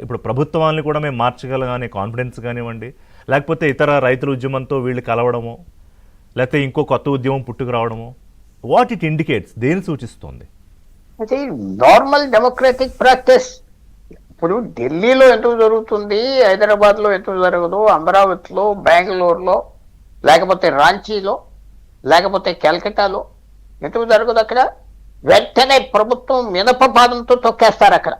ఇప్పుడు ప్రభుత్వాన్ని కూడా మేము మార్చగలగానే కాన్ఫిడెన్స్ కానివ్వండి, లేకపోతే ఇతర రైతుల ఉద్యమంతో వీళ్ళు కలవడము, లేకపోతే ఇంకో కొత్త ఉద్యమం పుట్టుకు రావడము, వాట్ ఇట్ ఇండికేట్స్, దేని సూచిస్తుంది? అది నార్మల్ డెమోక్రటిక్ ప్రాక్టీస్. ఇప్పుడు ఢిల్లీలో ఎందుకు జరుగుతుంది, హైదరాబాద్లో ఎందుకు జరగదు, అమరావతిలో, బెంగళూరులో, లేకపోతే రాంచీలో, లేకపోతే కలకట్టాలో ఎందుకు జరగదు? అక్కడ వెంటనే ప్రభుత్వం మినపపాదంతో తొక్కేస్తారు. అక్కడ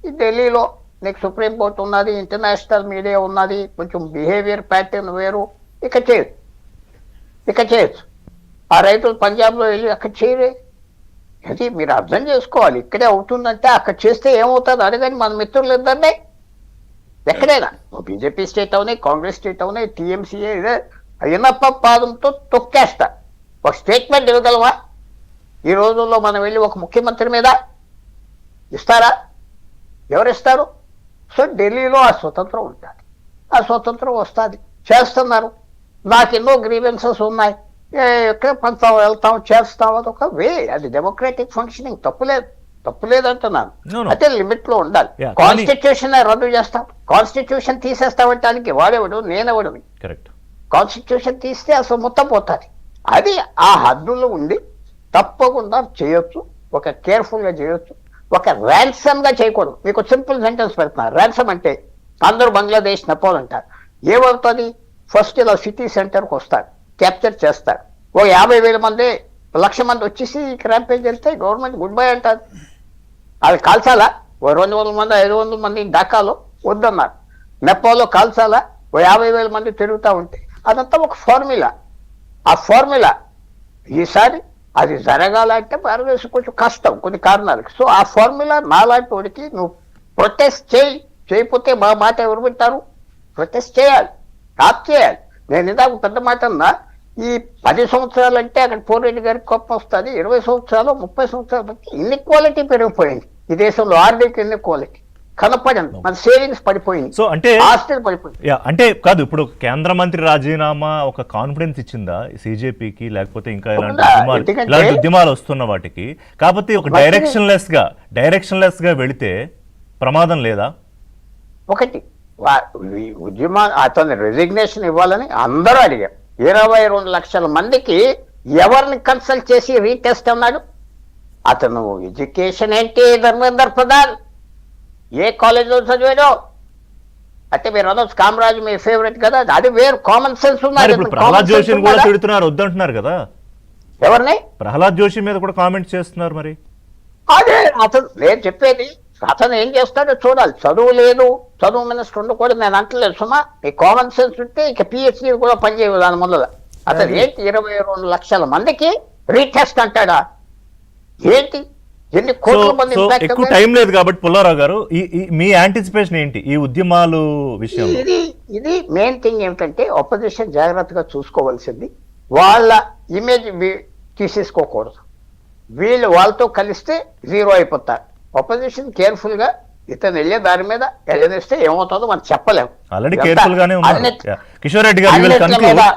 ఈ ఢిల్లీలో నీకు సుప్రీంకోర్టు ఉన్నది, ఇంటర్నేషనల్ మీడియా ఉన్నది, కొంచెం బిహేవియర్ ప్యాటర్న్ వేరు. ఇక చేయొచ్చు. ఆ రైతులు పంజాబ్లో వెళ్ళి అక్కడ చేయలే. అది మీరు అర్థం చేసుకోవాలి. ఇక్కడే అవుతుందంటే అక్కడ చేస్తే ఏమవుతుంది అడగని మన మిత్రులు ఇద్దరినే. ఎక్కడైనా బీజేపీ స్టేట్ అవునాయి, కాంగ్రెస్ స్టేట్ అవునాయి, టీఎంసీఏ ఇదే అయినప్ప పాదంతో తొక్కేస్తా. ఒక స్టేట్మెంట్ ఇవ్వగలవా? ఈ రోజుల్లో మనం వెళ్ళి ఒక ముఖ్యమంత్రి మీద ఇస్తారా? ఎవరిస్తారు? సో ఢిల్లీలో ఆ స్వతంత్రం ఉంటుంది, ఆ స్వతంత్రం వస్తుంది. చేస్తున్నారు. నాకు ఎన్నో గ్రీవెన్సెస్ ఉన్నాయి, ఎక్కడ పంచుతాం, వెళ్తాం, చేస్తాం. అది ఒక వే, అది డెమోక్రాటిక్ ఫంక్షనింగ్. తప్పులేదు అంటున్నాను. అయితే లిమిట్ లో ఉండాలి. కాన్స్టిట్యూషన్ రద్దు చేస్తాం, కాన్స్టిట్యూషన్ తీసేస్తామంటానికి వాడేవాడు, నేనెవడు? కరెక్ట్. కాన్స్టిట్యూషన్ తీస్తే అసలు మొత్తం పోతుంది. అది ఆ హద్దులో ఉండి తప్పకుండా చేయొచ్చు, ఒక కేర్ఫుల్ గా చేయొచ్చు, ఒక ర్యాన్సమ్ గా చేయకూడదు. మీకు సింపుల్ సెంటెన్స్ పెడుతున్నారు. ర్యాన్సమ్ అంటే అందరూ బంగ్లాదేశ్ నెపోల్ అంటారు. ఏమవుతుంది? ఫస్ట్ ఇలా సిటీ సెంటర్కి వస్తారు, క్యాప్చర్ చేస్తారు. ఓ 50,000 మంది, 1,00,000 మంది వచ్చేసి ర్యాంపేజ్ వెళ్తే గవర్నమెంట్ గుడ్ బై అంటారు. అది కాల్చాలా? ఓ 200 మంది, 500 మంది ఢాకాలో వద్దన్నారు. నెపోల్లో కాల్చాలా? ఓ 50,000 మంది తిరుగుతూ ఉంటే అదంతా ఒక ఫార్ములా. ఆ ఫార్ములా ఈసారి అది జరగాలంటే భారతదేశం కొంచెం కష్టం కొన్ని కారణాలకి. సో ఆ ఫార్ములా నాలాంటి వాడికి నువ్వు ప్రొటెస్ట్ చేయకపోతే మా మాట ఎవరు వింటారు? ప్రొటెస్ట్ చేయాలి, టాప్ చేయాలి. నేను ఇందాక పెద్ద మాట అన్నా, ఈ 10 సంవత్సరాలు అంటే అక్కడ పోరెడ్డి గారికి కోపం వస్తుంది. 20 సంవత్సరాలు, 30 సంవత్సరాల బట్టి ఇన్ఈక్వాలిటీ పెరిగిపోయింది ఈ దేశంలో. ఆర్థిక ఇన్ఈక్వాలిటీ కనపడింది. మన సేవింగ్స్ పడిపోయింది, సో అంటే ఆస్తులు పడిపోయింది. అంటే కాదు, ఇప్పుడు కేంద్ర మంత్రి రాజీనామా ఒక కాన్ఫిడెన్స్ ఇచ్చిందా సిజేపీకి, లేకపోతే ఇంకా ఇలాంటి ఉద్యమాలు వస్తున్న వాటికి? కాకపోతే ఒక డైరెక్షన్ లెస్ గా వెళితే ప్రమాదం లేదా? ఒకటి ఉద్యమం, అతని రెసిగ్నేషన్ ఇవ్వాలని అందరూ అడిగారు. 22 లక్షల మందికి ఎవరిని కన్సల్ట్ చేసి రీటెస్ట్ అన్నాడు? అతను ఎడ్యుకేషన్ ఏంటి? ధర్మేంద్ర ప్రధాన్ ఏ కాలేజీలో చదివాడో అంటే మీరు అనొచ్చు, కామరాజు మీ ఫేవరెట్ కదా, అది వేరు. కామన్ సెన్స్ ఉన్నది. ప్రహ్లాద్ జోషిని కూడా తిడుతున్నారు, వద్దంటున్నారు కదా. ఎవరిని? ప్రహ్లాద్ జోషి మీద కూడా కామెంట్స్ చేస్తున్నారు. మరి అదే అతను నేను చెప్పేది, అతను ఏం చేస్తాడో చూడాలి. చదువు లేదు, చదువు మినిస్టర్ ఉండకూడదు నేను అంటలేదు సుమా. ఈ కామన్ సెన్స్ ఉంటే ఇక పిహెచ్డీ కూడా పనిచేయదు దాని ముందర. అతను ఏంటి 22 లక్షల మందికి రీటెస్ట్ అంటాడా? ఏంటి ఎన్ని కోట్ల మంది? ఎక్కువ టైం లేదు కాబట్టి పుల్లారావు గారు, మీ యాంటిసిపేషన్ ఏంటి ఈ ఉద్యమాలు విషయంలో? ఇది మెయిన్ థింగ్ ఏమిటంటే ఆపోజిషన్ జాగ్రత్తగా చూసుకోవాల్సింది. వాళ్ళ ఇమేజ్ తీసేసుకోకూడదు. వీళ్ళు వాళ్ళతో కలిస్తే జీరో అయిపోతారు. ఆపోజిషన్ కేర్ఫుల్ గా ఇతను వెళ్ళే దాని మీద ఎగనిస్తే ఏమవుతుందో మనం చెప్పలేము. ఆల్రెడీ కేర్ఫుల్ గానే ఉన్నారు. కిషోర్ రెడ్డి గారు